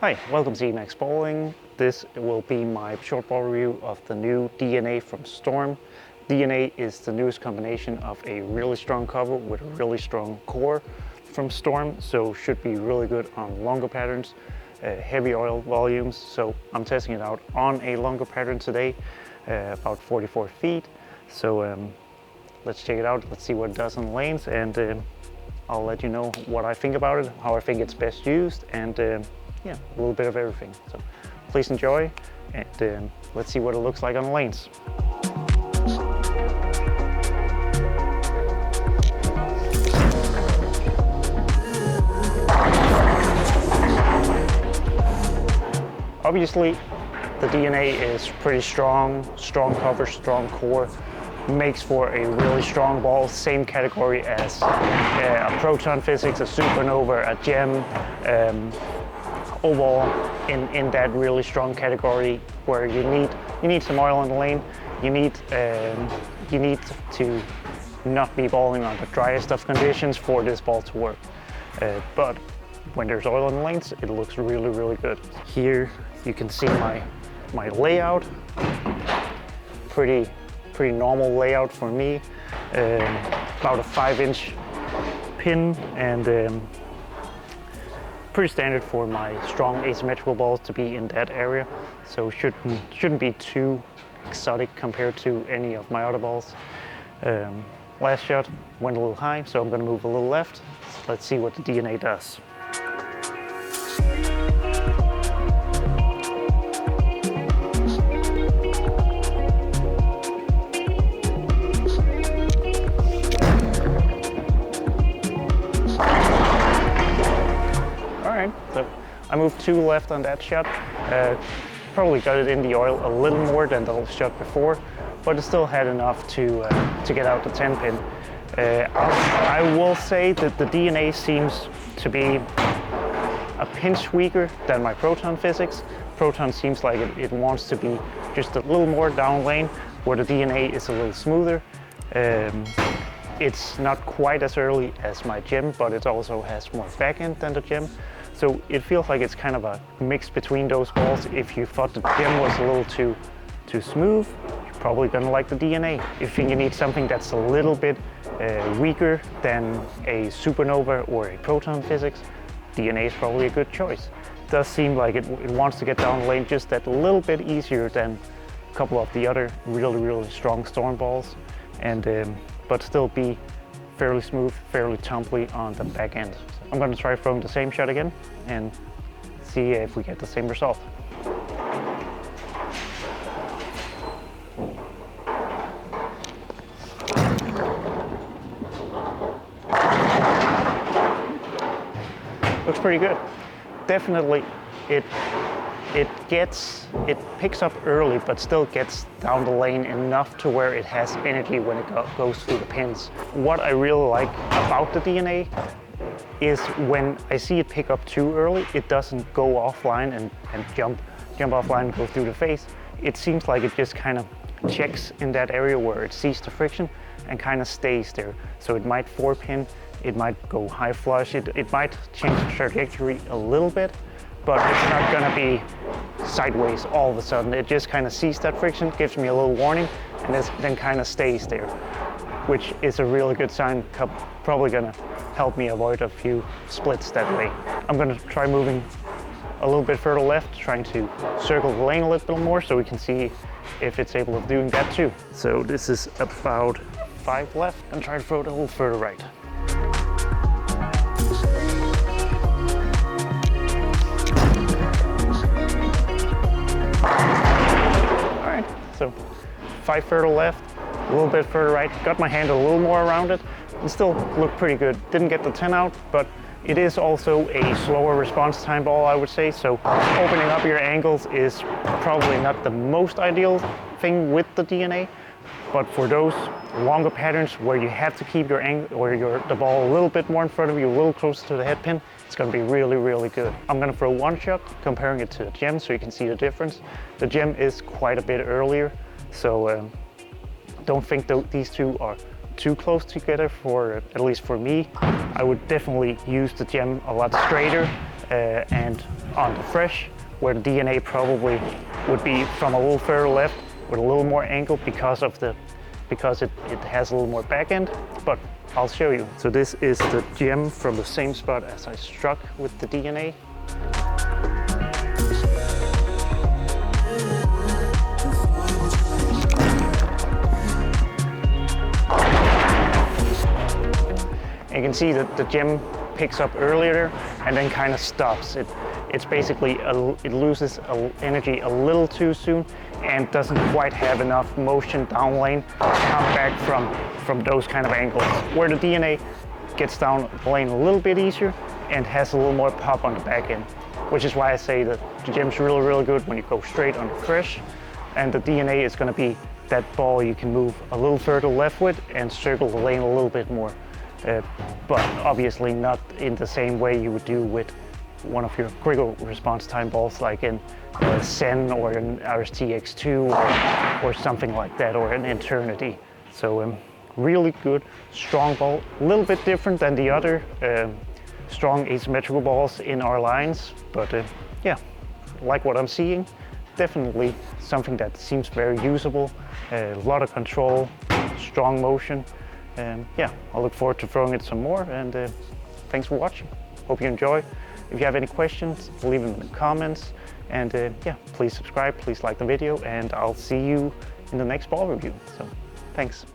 Hi, welcome to EMAX Bowling. This will be my short ball review of the new DNA from Storm. DNA is the newest combination of a really strong cover with a really strong core from Storm, so should be really good on longer patterns, heavy oil volumes. So I'm testing it out on a longer pattern today, about 44 feet. So let's check it out. Let's see what it does on the lanes, and I'll let you know what I think about it, how I think it's best used, and yeah, a little bit of everything. So please enjoy, and let's see what it looks like on the lanes. Obviously, the DNA is pretty strong cover, strong core, makes for a really strong ball, same category as a Proton Physics, a Supernova, a Gem, overall in that really strong category where you need some oil on the lane. You need to not be balling on the driest of conditions for this ball to work. But when there's oil on the lanes, it looks really, really good. Here you can see my layout. Pretty normal layout for me. About a 5-inch pin, and pretty standard for my strong asymmetrical balls to be in that area. So shouldn't be too exotic compared to any of my other balls. Last shot went a little high, so I'm going to move a little left. Let's see what the DNA does. So I moved 2 left on that shot. Probably got it in the oil a little more than the whole shot before, but it still had enough to get out the 10 pin. I will say that the DNA seems to be a pinch weaker than my Proton Physics. Proton seems like it wants to be just a little more down lane, where the DNA is a little smoother. It's not quite as early as my Gem, but it also has more back end than the Gem. So it feels like it's kind of a mix between those balls. If you thought the Gem was a little too smooth, you're probably gonna like the DNA. If you think you need something that's a little bit weaker than a Supernova or a Proton Physics, DNA is probably a good choice. It does seem like it wants to get down the lane just that little bit easier than a couple of the other really strong Storm balls, and but still be fairly smooth, fairly tumbly on the back end. I'm going to try throwing the same shot again and see if we get the same result. Looks pretty good. Definitely it picks up early, but still gets down the lane enough to where it has energy when it goes through the pins. What I really like about the DNA is when I see it pick up too early, it doesn't go offline and jump offline and go through the face. It seems like it just kind of checks in that area where it sees the friction and kind of stays there. So it might 4-pin, it might go high flush, it might change the trajectory a little bit, but it's not gonna be sideways all of a sudden. It just kind of sees that friction, gives me a little warning, and then kind of stays there, which is a really good sign. Probably gonna help me avoid a few splits that way. I'm gonna try moving a little bit further left, trying to circle the lane a little bit more so we can see if it's able of doing that too. So this is about 5 left, and try to throw it a little further right. So 5 further left, a little bit further right, got my hand a little more around it, and still looked pretty good. Didn't get the 10 out, but it is also a slower response time ball, I would say, so opening up your angles is probably not the most ideal thing with the DNA, but for those longer patterns where you have to keep your angle or the ball a little bit more in front of you, a little closer to the head pin, it's going to be really good. I'm going to throw 1 shot, comparing it to the Gem so you can see the difference. The Gem is quite a bit earlier, so don't think these two are too close together, for at least for me. I would definitely use the Gem a lot straighter and on the fresh, where the DNA probably would be from a little further left with a little more angle because it has a little more back end, but I'll show you. So this is the gem from the same spot as I struck with the DNA. And you can see that the gem picks up earlier and then kind of stops. It's basically, it loses energy a little too soon and doesn't quite have enough motion down lane to come back from those kind of angles. Where the DNA gets down the lane a little bit easier and has a little more pop on the back end, which is why I say that the gem's really, really good when you go straight on the fresh, and the DNA is going to be that ball you can move a little further left with and circle the lane a little bit more. But obviously not in the same way you would do with one of your quicker response time balls like in Sen or an RSTX2 or something like that, or an Eternity. So really good, strong ball, a little bit different than the other strong asymmetrical balls in our lines, but yeah, like what I'm seeing, definitely something that seems very usable, a lot of control, strong motion. Yeah, I look forward to throwing it some more, and thanks for watching. Hope you enjoy. If you have any questions, leave them in the comments, and yeah, please subscribe, please like the video, and I'll see you in the next ball review. So, thanks.